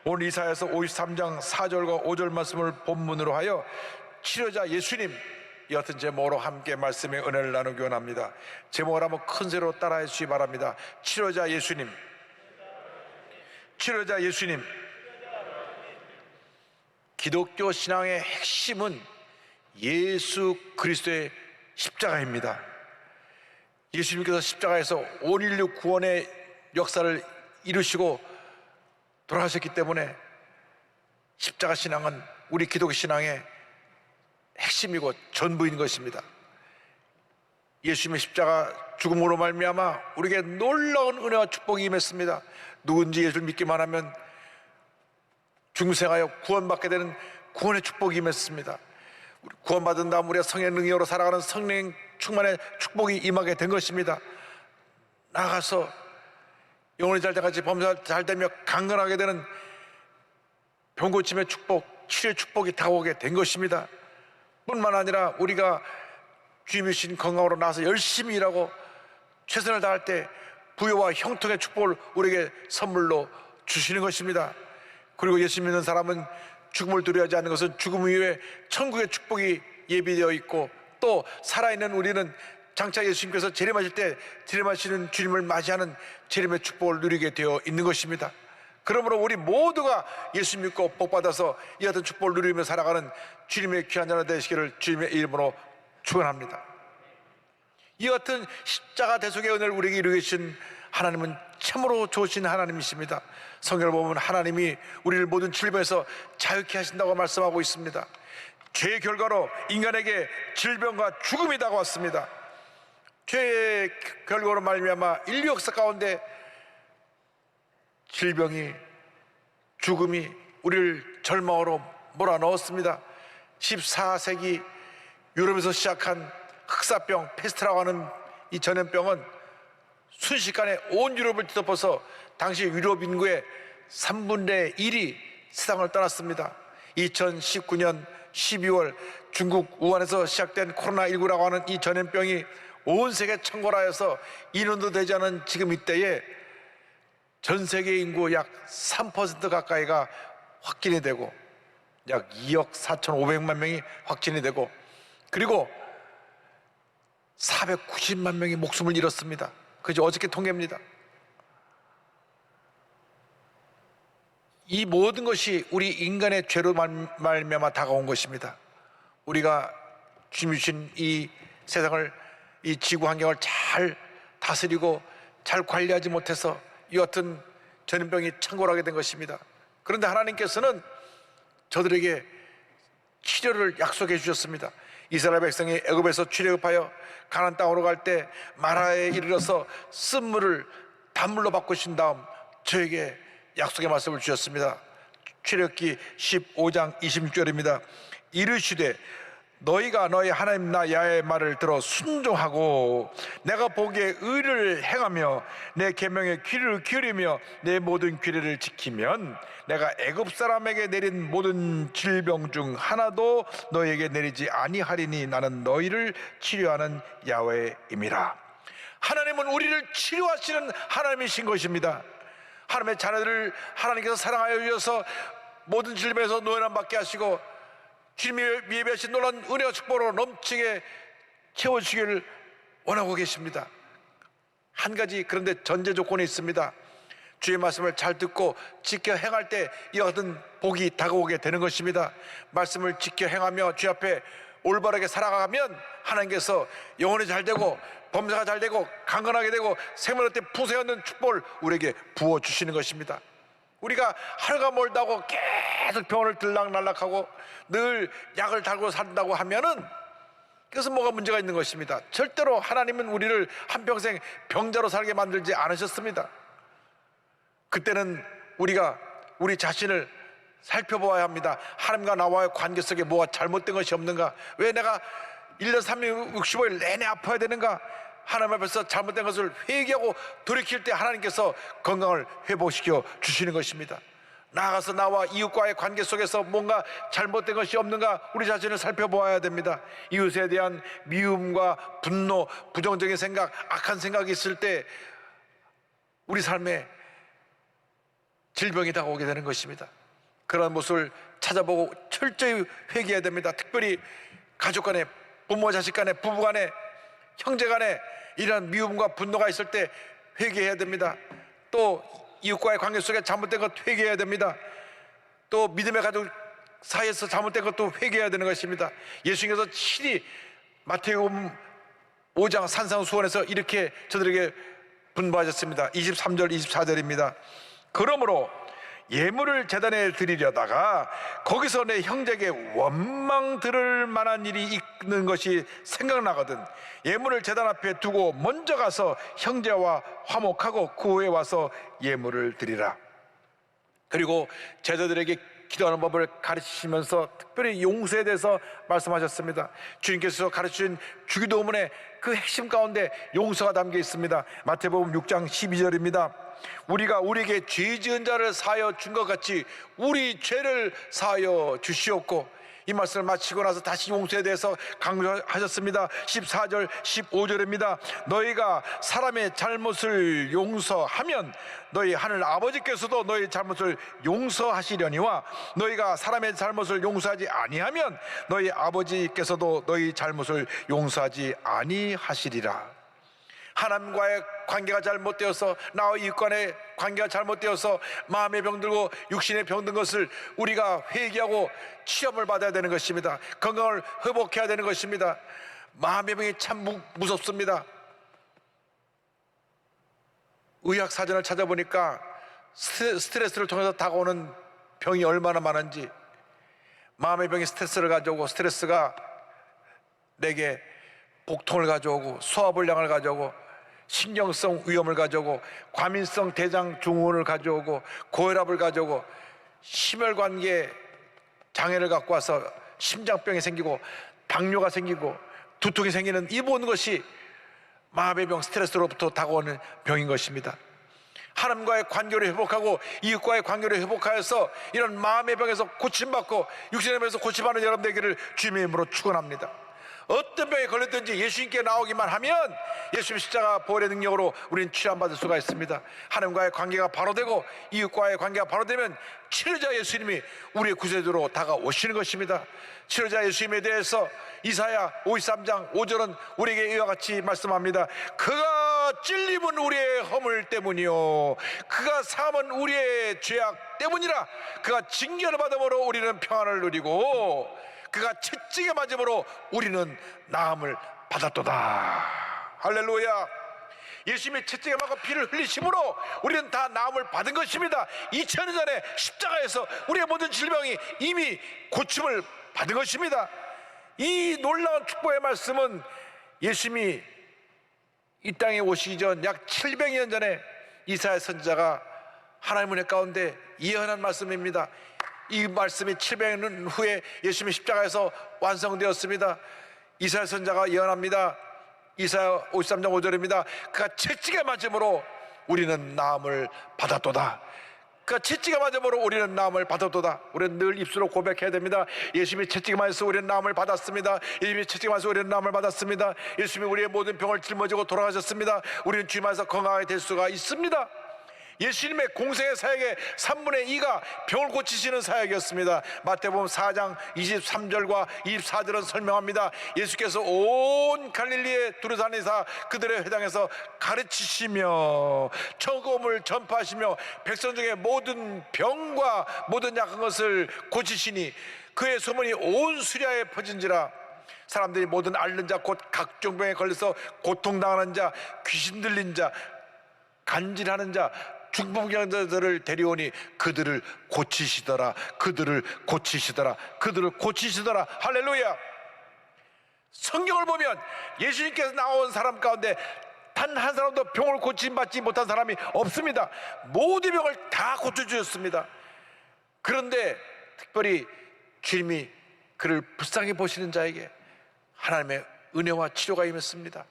오늘 이사야서 53장 4절과 5절 말씀을 본문으로 하여 치료자 예수님 이 같은 제목으로 함께 말씀의 은혜를 나누기 원합니다. 제목을 한번 큰 소리로 따라해 주시기 바랍니다. 치료자 예수님, 치료자 예수님. 기독교 신앙의 핵심은 예수 그리스도의 십자가입니다. 예수님께서 십자가에서 온 인류 구원의 역사를 이루시고 돌아가셨기 때문에 십자가 신앙은 우리 기독교 신앙의 핵심이고 전부인 것입니다. 예수님의 십자가 죽음으로 말미암아 우리에게 놀라운 은혜와 축복이 임했습니다. 누군지 예수를 믿기만 하면 중생하여 구원받게 되는 구원의 축복이 임했습니다. 구원받은 다음 우리가 성의 능력으로 살아가는 성령 충만의 축복이 임하게 된 것입니다. 나아가서 영혼이 잘 때까지 범사 잘 되며 강건하게 되는 병고침의 축복, 치료의 축복이 다가오게 된 것입니다. 뿐만 아니라 우리가 주님이 주신 건강으로 나서 열심히 일하고 최선을 다할 때 부여와 형통의 축복을 우리에게 선물로 주시는 것입니다. 그리고 예수 믿는 사람은 죽음을 두려워하지 않는 것은 죽음 이후에 천국의 축복이 예비되어 있고, 또 살아있는 우리는 장차 예수님께서 재림하실 때 재림하시는 주님을 맞이하는 재림의 축복을 누리게 되어 있는 것입니다. 그러므로 우리 모두가 예수 믿고 복받아서 이 같은 축복을 누리며 살아가는 주님의 귀한 자녀 되시기를 주님의 이름으로 축원합니다. 이 같은 십자가 대속의 은혜를 우리에게 이루게 주신 하나님은 참으로 좋으신 하나님이십니다. 성경을 보면 하나님이 우리를 모든 질병에서 자유케 하신다고 말씀하고 있습니다. 죄의 결과로 인간에게 질병과 죽음이 다가왔습니다. 죄의 결과로 말미암아 인류 역사 가운데 질병이, 죽음이 우리를 절망으로 몰아넣었습니다. 14세기 유럽에서 시작한 흑사병, 페스트라고 하는 이 전염병은 순식간에 온 유럽을 뒤덮어서 당시 유럽 인구의 3분의 1이 세상을 떠났습니다. 2019년 12월 중국 우한에서 시작된 코로나19라고 하는 이 전염병이 온 세계 창궐하여서 2년도 되지 않은 지금 이때에 전 세계 인구 약 3% 가까이가 확진이 되고 약 2억 4,500만 명이 확진이 되고, 그리고 490만 명이 목숨을 잃었습니다. 그저 어저께 통계입니다. 이 모든 것이 우리 인간의 죄로 말미암아 다가온 것입니다. 우리가 주님이 주신 이 세상을, 이 지구 환경을 잘 다스리고 잘 관리하지 못해서 이 같은 전염병이 창궐하게 된 것입니다. 그런데 하나님께서는 저들에게 치료를 약속해 주셨습니다. 이스라엘 백성이 애굽에서 출애굽하여 가나안 땅으로 갈 때 마라에 이르러서 쓴물을 단물로 바꾸신 다음 저에게 약속의 말씀을 주셨습니다. 출애굽기 15장 26절입니다. 이르시되 너희가 너희 하나님 나 야훼의 말을 들어 순종하고 내가 보기에 의를 행하며 내 계명에 귀를 기울이며 내 모든 규례를 지키면 내가 애굽 사람에게 내린 모든 질병 중 하나도 너희에게 내리지 아니하리니 나는 너희를 치료하는 야훼임이라. 하나님은 우리를 치료하시는 하나님이신 것입니다. 하나님의 자녀들을 하나님께서 사랑하여 주셔서 모든 질병에서 노예남 받게 하시고 주님이 예배하신 놀라운 은혜와 축복으로 넘치게 채워주시기를 원하고 계십니다. 한 가지 그런데 전제 조건이 있습니다. 주의 말씀을 잘 듣고 지켜 행할 때 이와 같은 복이 다가오게 되는 것입니다. 말씀을 지켜 행하며 주 앞에 올바르게 살아가면 하나님께서 영혼이 잘 되고 범사가 잘 되고 강건하게 되고 생명의 때 풍성한 축복을 우리에게 부어주시는 것입니다. 우리가 하루가 멀다고 계속 병원을 들락날락하고 늘 약을 달고 산다고 하면은 그것은 뭐가 문제가 있는 것입니다. 절대로 하나님은 우리를 한평생 병자로 살게 만들지 않으셨습니다. 그때는 우리가 우리 자신을 살펴보아야 합니다. 하나님과 나와의 관계 속에 뭐가 잘못된 것이 없는가? 왜 내가 1년 365일 내내 아파야 되는가? 하나님 앞에서 잘못된 것을 회개하고 돌이킬 때 하나님께서 건강을 회복시켜 주시는 것입니다. 나아가서 나와 이웃과의 관계 속에서 뭔가 잘못된 것이 없는가 우리 자신을 살펴보아야 됩니다. 이웃에 대한 미움과 분노, 부정적인 생각, 악한 생각이 있을 때 우리 삶에 질병이 다가오게 되는 것입니다. 그런 모습을 찾아보고 철저히 회개해야 됩니다. 특별히 가족 간에, 부모 자식 간에, 부부 간에, 형제 간에 이런 미움과 분노가 있을 때 회개해야 됩니다. 또 이웃과의 관계 속에 잘못된 것 회개해야 됩니다. 또 믿음의 가족 사이에서 잘못된 것도 회개해야 되는 것입니다. 예수님께서 친히 마태복음 5장 산상수훈에서 이렇게 저들에게 분부하셨습니다. 23절 24절입니다. 그러므로 예물을 제단에 드리려다가 거기서 내 형제에게 원망 들을 만한 일이 있는 것이 생각나거든 예물을 제단 앞에 두고 먼저 가서 형제와 화목하고 그 후에 와서 예물을 드리라. 그리고 제자들에게 기도하는 법을 가르치시면서 특별히 용서에 대해서 말씀하셨습니다. 주님께서 가르치신 주기도문의 그 핵심 가운데 용서가 담겨 있습니다. 마태복음 6장 12절입니다. 우리가 우리에게 죄 지은 자를 사하여 준 것 같이 우리 죄를 사하여 주시옵고, 이 말씀을 마치고 나서 다시 용서에 대해서 강조하셨습니다. 14절 15절입니다. 너희가 사람의 잘못을 용서하면 너희 하늘 아버지께서도 너희 잘못을 용서하시려니와 너희가 사람의 잘못을 용서하지 아니하면 너희 아버지께서도 너희 잘못을 용서하지 아니하시리라. 하나님과의 관계가 잘못되어서, 나와 이웃 간의 관계가 잘못되어서 마음의 병들고 육신의 병든 것을 우리가 회개하고 치료를 받아야 되는 것입니다. 건강을 회복해야 되는 것입니다. 마음의 병이 참 무섭습니다. 의학 사전을 찾아보니까 스트레스를 통해서 다가오는 병이 얼마나 많은지, 마음의 병이 스트레스를 가져오고, 스트레스가 내게 복통을 가져오고 소화불량을 가져오고 신경성 위염을 가져오고 과민성 대장 증후군을 가져오고 고혈압을 가져오고 심혈관계 장애를 갖고 와서 심장병이 생기고 당뇨가 생기고 두통이 생기는 이 모든 것이 마음의 병, 스트레스로부터 다가오는 병인 것입니다. 하나님과의 관계를 회복하고 이웃과의 관계를 회복하여서 이런 마음의 병에서 고침받고 육신의 병에서 고침받는 여러분 되기를 주님의 이름으로 축원합니다. 어떤 병에 걸렸든지 예수님께 나오기만 하면 예수님 십자가 보혈의 능력으로 우리는 치료받을 수가 있습니다. 하나님과의 관계가 바로 되고 이웃과의 관계가 바로 되면 치료자 예수님이 우리의 구세주로 다가오시는 것입니다. 치료자 예수님에 대해서 이사야 53장 5절은 우리에게 이와 같이 말씀합니다. 그가 찔림은 우리의 허물 때문이요 그가 상함은 우리의 죄악 때문이라. 그가 징계를 받음으로 우리는 평안을 누리고 그가 채찍에 맞음으로 우리는 나음을 받았도다. 할렐루야. 예수님이 채찍에 맞고 피를 흘리심으로 우리는 다 나음을 받은 것입니다. 2000년 전에 십자가에서 우리의 모든 질병이 이미 고침을 받은 것입니다. 이 놀라운 축복의 말씀은 예수님이 이 땅에 오시기 전 약 700년 전에 이사야 선지자가 하나님의 은혜 가운데 예언한 말씀입니다. 이 말씀이 700년 후에 예수님의 십자가에서 완성되었습니다. 이사야 선지자가 예언합니다. 이사야 53장 5절입니다. 그가 채찍에 맞음으로 우리는 나음을 받았도다. 그가 채찍에 맞음으로 우리는 나음을 받았도다. 우리는 늘 입술로 고백해야 됩니다. 예수님이 채찍에 맞아서 우리는 나음을 받았습니다. 예수님이 채찍에 맞아서 우리는 나음을 받았습니다. 예수님이 우리의 모든 병을 짊어지고 돌아가셨습니다. 우리는 주님 안에서 건강하게 될 수가 있습니다. 예수님의 공생의 사역의 3분의 2가 병을 고치시는 사역이었습니다. 마태복음 4장 23절과 24절은 설명합니다. 예수께서 온 갈릴리에 두루다니사 그들의 회당에서 가르치시며 천국을 전파하시며 백성 중에 모든 병과 모든 약한 것을 고치시니 그의 소문이 온 수리아에 퍼진지라. 사람들이 모든 앓는 자 곧 각종 병에 걸려서 고통당하는 자, 귀신 들린 자, 간질하는 자, 중풍병자들을 데려오니 그들을 고치시더라. 그들을 고치시더라. 그들을 고치시더라. 할렐루야. 성경을 보면 예수님께서 나온 사람 가운데 단 한 사람도 병을 고침받지 못한 사람이 없습니다. 모든 병을 다 고쳐주셨습니다. 그런데 특별히 주님이 그를 불쌍히 보시는 자에게 하나님의 은혜와 치료가 임했습니다.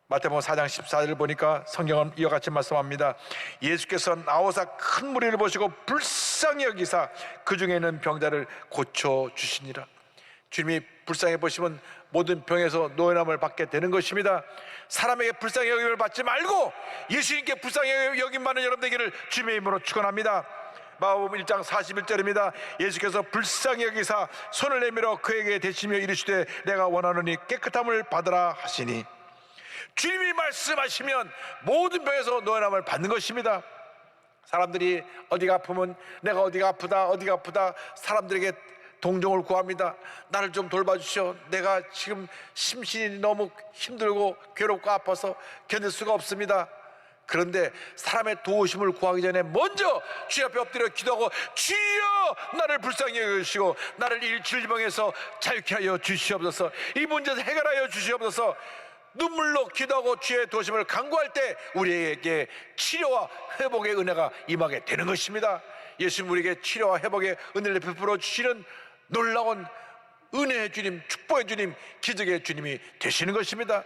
마태복음 4장 14절을 보니까 성경은 이와 같이 말씀합니다. 예수께서 나오사 큰 무리를 보시고 불쌍히 여기사 그 중에 있는 병자를 고쳐주시니라. 주님이 불쌍히 보시면 모든 병에서 노연함을 받게 되는 것입니다. 사람에게 불쌍히 여김을 받지 말고 예수님께 불쌍히 여김 받는 여러분 되기를 주님의 이름으로 축원합니다. 마가복음 1장 41절입니다. 예수께서 불쌍히 여기사 손을 내밀어 그에게 대시며 이르시되 내가 원하노니 깨끗함을 받으라 하시니, 주님이 말씀하시면 모든 병에서 노연함을 받는 것입니다. 사람들이 어디가 아프면 내가 어디가 아프다 사람들에게 동정을 구합니다. 나를 좀 돌봐주시오. 내가 지금 심신이 너무 힘들고 괴롭고 아파서 견딜 수가 없습니다. 그런데 사람의 도우심을 구하기 전에 먼저 주님 앞에 엎드려 기도하고, 주여 나를 불쌍히 여기시고 나를 이 질병에서 자유케 하여 주시옵소서, 이 문제에서 해결하여 주시옵소서, 눈물로 기도하고 주의 도심을 간구할 때 우리에게 치료와 회복의 은혜가 임하게 되는 것입니다. 예수님 우리에게 치료와 회복의 은혜를 베풀어 주시는 놀라운 은혜의 주님, 축복의 주님, 기적의 주님이 되시는 것입니다.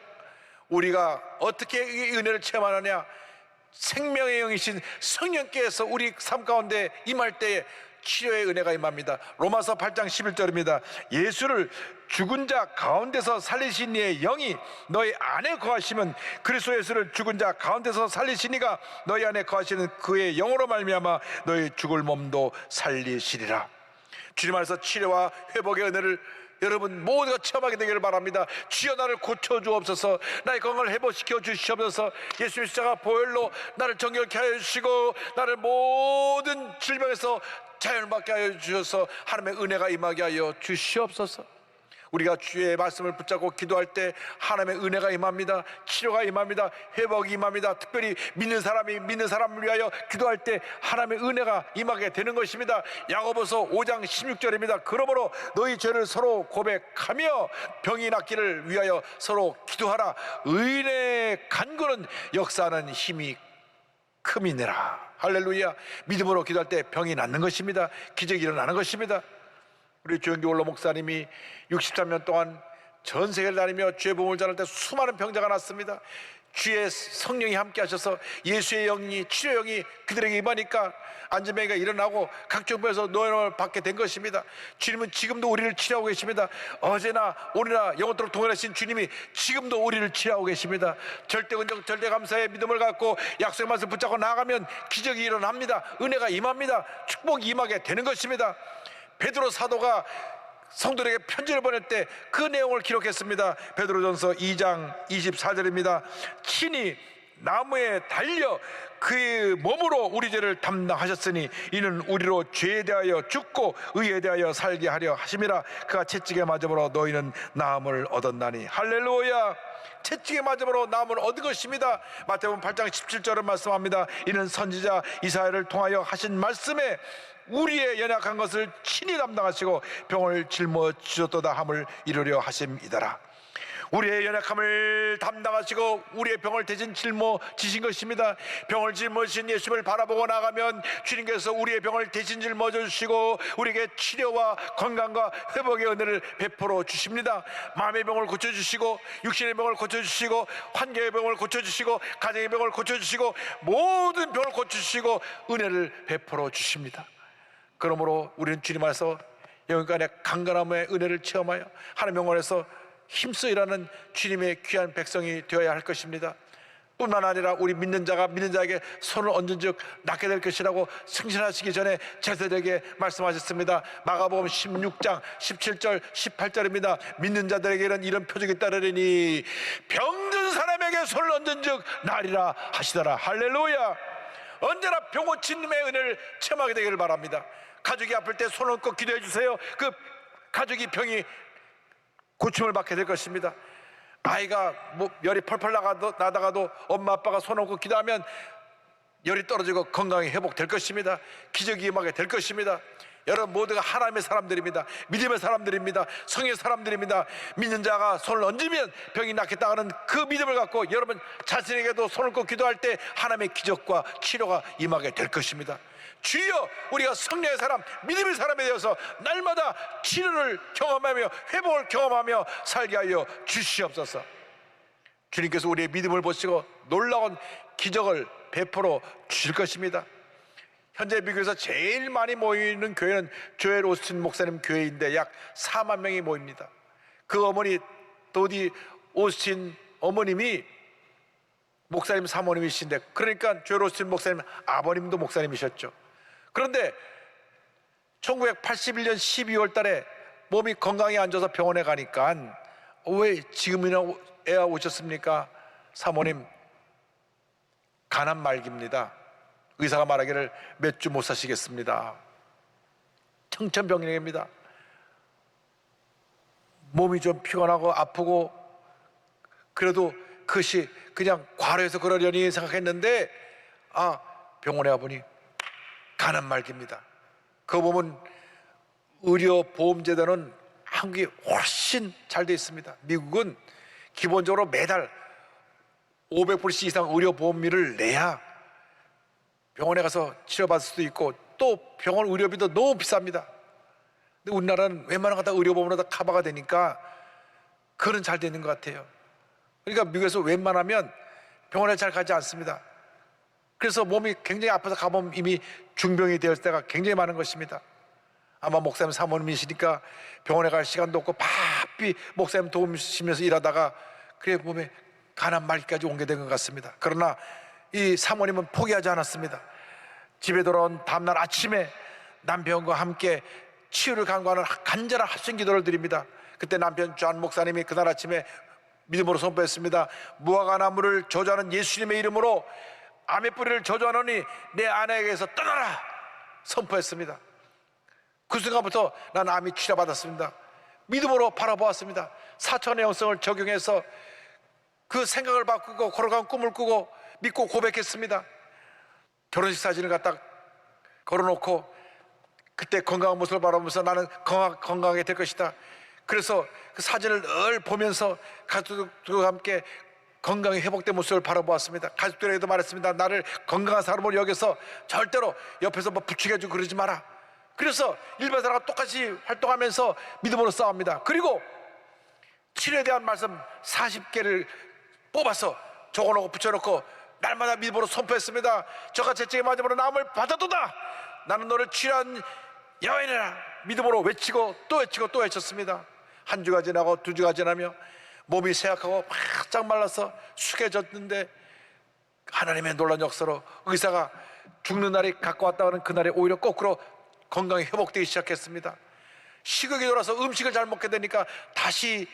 우리가 어떻게 이 은혜를 체험하느냐? 생명의 영이신 성령께서 우리 삶 가운데 임할 때에 치료의 은혜가 임합니다. 로마서 8장 11절입니다. 예수를 죽은 자 가운데서 살리신 이의 영이 너희 안에 거하시면 그리스도 예수를 죽은 자 가운데서 살리신 이가 너희 안에 거하시는 그의 영으로 말미암아 너희 죽을 몸도 살리시리라. 주님 안에서 치료와 회복의 은혜를 여러분 모두가 체험하게 되기를 바랍니다. 주여 나를 고쳐주옵소서, 나의 건강을 회복시켜 주시옵소서, 예수님 십자가 보혈로 나를 정결케 하여 주시고 나를 모든 질병에서 자유받게 하여 주셔서 하나님의 은혜가 임하게 하여 주시옵소서. 우리가 주의 말씀을 붙잡고 기도할 때 하나님의 은혜가 임합니다. 치료가 임합니다. 회복이 임합니다. 특별히 믿는 사람을 위하여 기도할 때 하나님의 은혜가 임하게 되는 것입니다. 야고보서 5장 16절입니다. 그러므로 너희 죄를 서로 고백하며 병이 낫기를 위하여 서로 기도하라. 의인의 간구는 역사하는 힘이 큼이니라. 할렐루야. 믿음으로 기도할 때 병이 낫는 것입니다. 기적이 일어나는 것입니다. 우리 조영기 원로 목사님이 63년 동안 전 세계를 다니며 주의 복음을 전할 때 수많은 병자가 났습니다. 주의 성령이 함께 하셔서 예수의 영이, 치료 영이 그들에게 임하니까 안전병이가 일어나고 각종 병에서 노연을 받게 된 것입니다. 주님은 지금도 우리를 치료하고 계십니다. 어제나 오늘나 영원토록 동일하신 주님이 지금도 우리를 치료하고 계십니다. 절대 은정, 절대 감사의 믿음을 갖고 약속의 말씀을 붙잡고 나아가면 기적이 일어납니다. 은혜가 임합니다. 축복이 임하게 되는 것입니다. 베드로 사도가 성도들에게 편지를 보낼 때 그 내용을 기록했습니다. 베드로전서 2장 24절입니다. 친히 나무에 달려 그의 몸으로 우리 죄를 담당하셨으니 이는 우리로 죄에 대하여 죽고 의에 대하여 살게 하려 하심이라. 그가 채찍에 맞음으로 너희는 나음을 얻었나니. 할렐루야. 채찍에 맞음으로 나음을 얻은 것입니다. 마태복음 8장 17절은 말씀합니다. 이는 선지자 이사야를 통하여 하신 말씀에 우리의 연약한 것을 친히 담당하시고 병을 짊어 지셨도다 함을 이루려 하심이더라. 우리의 연약함을 담당하시고 우리의 병을 대신 짊어 지신 것입니다. 병을 짊어지신 예수님을 바라보고 나가면 주님께서 우리의 병을 대신 짊어 주시고 우리에게 치료와 건강과 회복의 은혜를 베풀어 주십니다. 마음의 병을 고쳐주시고 육신의 병을 고쳐주시고 환경의 병을 고쳐주시고 가정의 병을 고쳐주시고 모든 병을 고쳐주시고 은혜를 베풀어 주십니다. 그러므로 우리는 주님 안에서 영원간의 강건함의 은혜를 체험하여 하나님의 영원에서 힘써 일하는 주님의 귀한 백성이 되어야 할 것입니다. 뿐만 아니라 우리 믿는 자가 믿는 자에게 손을 얹은 즉 낫게 될 것이라고 승신하시기 전에 제자들에게 말씀하셨습니다. 마가복음 16장 17절 18절입니다. 믿는 자들에게는 이런 표적이 따르리니 병든 사람에게 손을 얹은 즉 나으리라 하시더라. 할렐루야. 언제나 병 고친 님의 은혜를 체험하게 되기를 바랍니다. 가족이 아플 때 손을 얹고 기도해 주세요. 그 가족이 병이 고침을 받게 될 것입니다. 아이가 열이 펄펄 나다가도 엄마 아빠가 손 얹고 기도하면 열이 떨어지고 건강이 회복될 것입니다. 기적이 임하게 될 것입니다. 여러분 모두가 하나님의 사람들입니다. 믿음의 사람들입니다. 성의 사람들입니다. 믿는 자가 손을 얹으면 병이 낫겠다 하는 그 믿음을 갖고 여러분 자신에게도 손을 얹고 기도할 때 하나님의 기적과 치료가 임하게 될 것입니다. 주여 우리가 성령의 사람, 믿음의 사람이 되어서 날마다 치료를 경험하며 회복을 경험하며 살게 하여 주시옵소서. 주님께서 우리의 믿음을 보시고 놀라운 기적을 베풀어 주실 것입니다. 현재 미국에서 제일 많이 모이는 교회는 조엘 오스틴 목사님 교회인데 약 4만 명이 모입니다. 그 어머니 도디 오스틴 어머님이 목사님 사모님이신데, 그러니까 조엘 오스틴 목사님 아버님도 목사님이셨죠. 그런데 1981년 12월 달에 몸이 건강히 안 좋아서 병원에 가니까 왜 지금이나 애가 오셨습니까? 사모님 간암 말기입니다. 의사가 말하기를 몇 주 못 사시겠습니다. 청천벽력입니다. 몸이 좀 피곤하고 아프고, 그래도 그것이 그냥 과로해서 그러려니 생각했는데 병원에 와보니 간암 말기입니다. 그거 보면 의료보험제도는 한국이 훨씬 잘 돼 있습니다. 미국은 기본적으로 매달 500불씩 이상 의료보험료를 내야 병원에 가서 치료받을 수도 있고, 또 병원 의료비도 너무 비쌉니다. 근데 우리나라는 웬만한 거 다 의료보험으로 다 커버가 되니까 그건 잘 되는 것 같아요. 그러니까 미국에서 웬만하면 병원에 잘 가지 않습니다. 그래서 몸이 굉장히 아파서 가보면 이미 중병이 되었을 때가 굉장히 많은 것입니다. 아마 목사님 사모님이시니까 병원에 갈 시간도 없고 바삐 목사님 도우시면서 일하다가 그래 몸에 간암 말기까지 오게 된 것 같습니다. 그러나 이 사모님은 포기하지 않았습니다. 집에 돌아온 다음날 아침에 남편과 함께 치유를 간구하는 간절한 합심 기도를 드립니다. 그때 남편 존 목사님이 그날 아침에 믿음으로 선포했습니다. 무화과나무를 저주하는 예수님의 이름으로 암의 뿌리를 저주하노니 내 아내에게서 떠나라 선포했습니다. 그 순간부터 난 암이 치료받았습니다. 믿음으로 바라보았습니다. 사천의 영성을 적용해서 그 생각을 바꾸고 걸어간 꿈을 꾸고 믿고 고백했습니다. 결혼식 사진을 갖다 걸어놓고 그때 건강한 모습을 바라보면서 나는 건강하게 될 것이다. 그래서 그 사진을 늘 보면서 가족들과 함께 건강히 회복된 모습을 바라보았습니다. 가족들에게도 말했습니다. 나를 건강한 사람으로 여겨서 절대로 옆에서 뭐 부추겨주고 그러지 마라. 그래서 일반 사람과 똑같이 활동하면서 믿음으로 싸웁니다. 그리고 치료에 대한 말씀 40개를 뽑아서 적어놓고 붙여놓고 날마다 믿음으로 선포했습니다. 저가 제책의 마지막으로 나음을 받아도다. 나는 너를 치료한 여인이라 믿음으로 외치고 또 외치고 또 외쳤습니다. 한 주가 지나고 두 주가 지나며 몸이 쇠약하고 바짝 말라서 숙여졌는데 하나님의 놀라운 역사로 의사가 죽는 날이 가까웠다는 그날에 오히려 거꾸로 건강이 회복되기 시작했습니다. 식욕이 돌아서 음식을 잘 먹게 되니까 다시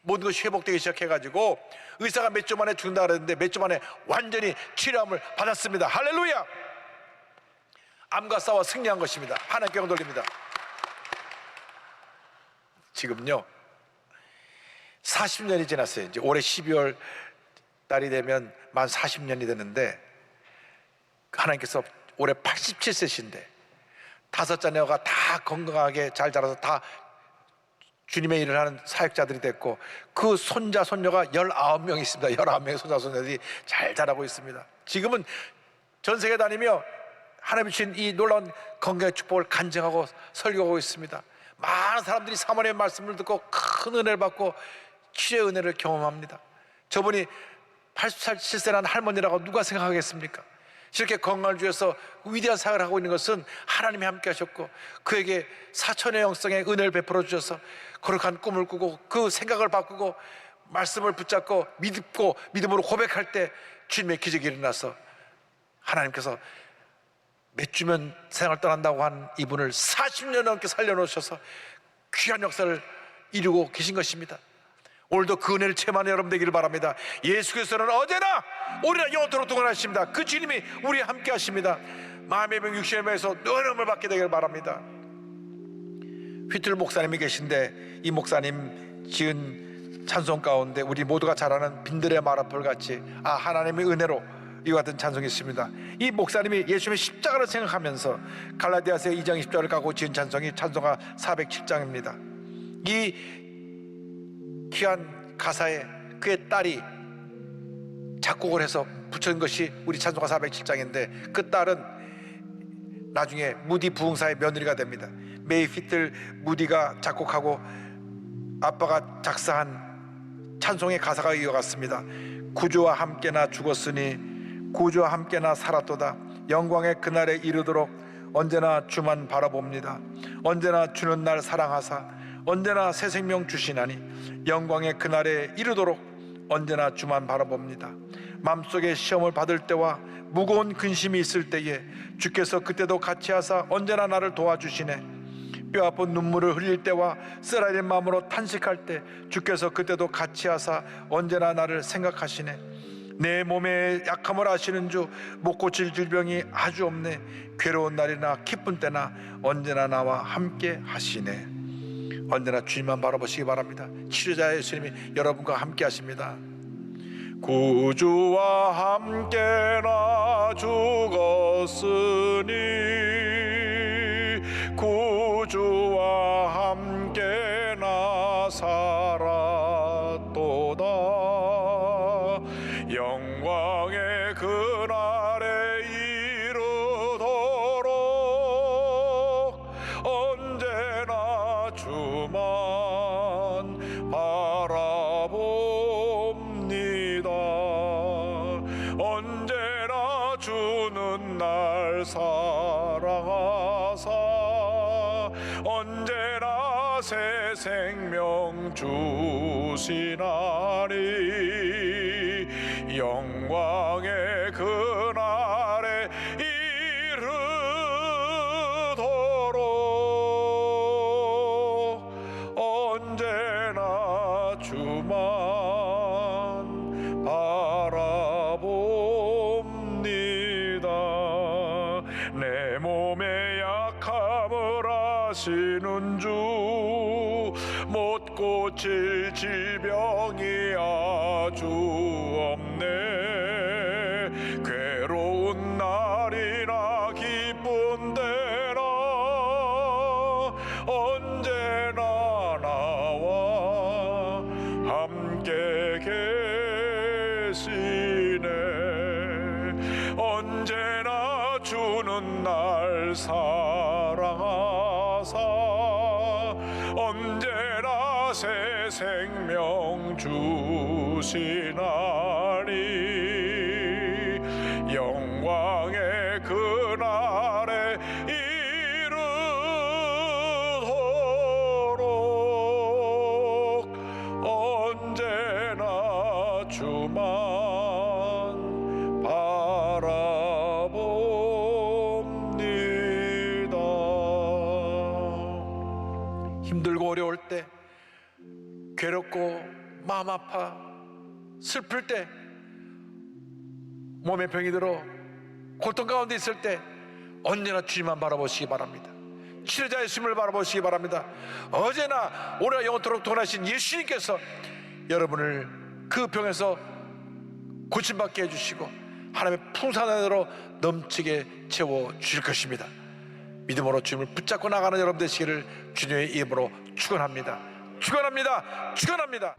모든 것이 회복되기 시작해가지고 의사가 몇 주 만에 죽는다 그랬는데 몇 주 만에 완전히 치료함을 받았습니다. 할렐루야! 암과 싸워 승리한 것입니다. 하나님께 영광 돌립니다. 지금요 40년이 지났어요. 이제 올해 12월 달이 되면 만 40년이 되는데 하나님께서 올해 87세신데 5자녀가 다 건강하게 잘 자라서 다 주님의 일을 하는 사역자들이 됐고 그 손자 손녀가 19명 있습니다. 19명의 손자 손녀들이 잘 자라고 있습니다. 지금은 전 세계 다니며 하나님이 주신 이 놀라운 건강의 축복을 간증하고 설교하고 있습니다. 많은 사람들이 사모님의 말씀을 듣고 큰 은혜를 받고 치유의 은혜를 경험합니다. 저분이 87세란 할머니라고 누가 생각하겠습니까? 이렇게 건강을 주셔서 위대한 사역을 하고 있는 것은 하나님이 함께 하셨고 그에게 사천의 영성의 은혜를 베풀어 주셔서 거룩한 꿈을 꾸고 그 생각을 바꾸고 말씀을 붙잡고 믿고 믿음으로 고백할 때 주님의 기적이 일어나서 하나님께서 몇 주면 세상을 떠난다고 한 이분을 40년 넘게 살려놓으셔서 귀한 역사를 이루고 계신 것입니다. 오늘도 그 은혜를 체험하는 여러분 되기를 바랍니다. 예수 그리스도는 어제나 오늘이나 영원토록 동일하십니다. 그 주님이 우리와 함께 하십니다. 마음의 병 육신의 병에서 노름을 받게 되기를 바랍니다. 휘틀 목사님이 계신데 이 목사님 지은 찬송 가운데 우리 모두가 잘 아는 빈들의 마라풀 같이 하나님의 은혜로 이와 같은 찬송이 있습니다. 이 목사님이 예수님의 십자가를 생각하면서 갈라디아서 2장 20절을 갖고 지은 찬송이 찬송가 407장입니다. 이 귀한 가사에 그의 딸이 작곡을 해서 붙인 것이 우리 찬송가 407장인데 그 딸은 나중에 무디 부흥사의 며느리가 됩니다. 메이 휘틀 무디가 작곡하고 아빠가 작사한 찬송의 가사가 이어갔습니다. 구주와 함께나 죽었으니 구주와 함께나 살았도다. 영광의 그날에 이르도록 언제나 주만 바라봅니다. 언제나 주는 날 사랑하사 언제나 새 생명 주시나니 영광의 그날에 이르도록 언제나 주만 바라봅니다. 마음속에 시험을 받을 때와 무거운 근심이 있을 때에 주께서 그때도 같이 하사 언제나 나를 도와주시네. 뼈아픈 눈물을 흘릴 때와 쓰라린 마음으로 탄식할 때 주께서 그때도 같이 하사 언제나 나를 생각하시네. 내 몸의 약함을 아시는 주, 못 고칠 질병이 아주 없네. 괴로운 날이나 기쁜 때나 언제나 나와 함께 하시네. 언제나 주님만 바라보시기 바랍니다. 치료자 예수님이 여러분과 함께 하십니다. 구주와 함께 나 죽었으니 구주와 함께 나 살았도다. 영광의 그날에 이르도록 언제나 주만 바라봅니다. 언제나 주는 날 사랑하사 언제나 새 생명 주시나니 영광의 그날에 이르도록 언제나 주만 바라봅니다. 내 몸의 약함을 아시는 주, 못 고칠 질병이 아주 없네. 괴로운 날이나 기쁜 때나 언제나 나와 함께 계시네. 언제나 주는 날 사랑하사 언제나 새 생명 주시나니 영광의 그날에 이르도록 언제나 주만 바라봅니다. 힘들고 어려울 때, 괴롭고 마음 아파 슬플 때, 몸에 병이 들어 고통 가운데 있을 때 언제나 주님만 바라보시기 바랍니다. 치료자 예수님을 바라보시기 바랍니다. 어제나 오늘 영원토록 동하신 예수님께서 여러분을 그 병에서 고침받게 해주시고 하나님의 풍성한으로 넘치게 채워주실 것입니다. 믿음으로 주님을 붙잡고 나가는 여러분 되시기를 주님의 이름으로 축원합니다. 축원합니다. 축원합니다.